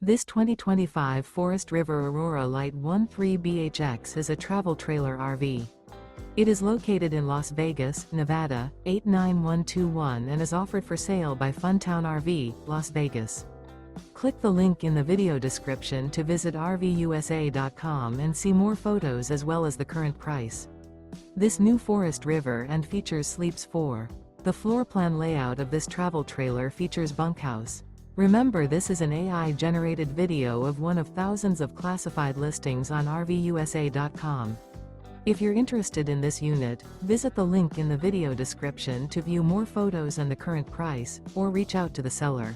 This 2025 Forest River Aurora Light 13BHX is a travel trailer RV. It is located in Las Vegas, Nevada, 89121 and is offered for sale by Funtown RV, Las Vegas. Click the link in the video description to visit RVUSA.com and see more photos as well as the current price. This new Forest River and features sleeps 4. The floor plan layout of this travel trailer features bunkhouse. Remember, this is an AI-generated video of one of thousands of classified listings on RVUSA.com. If you're interested in this unit, visit the link in the video description to view more photos and the current price, or reach out to the seller.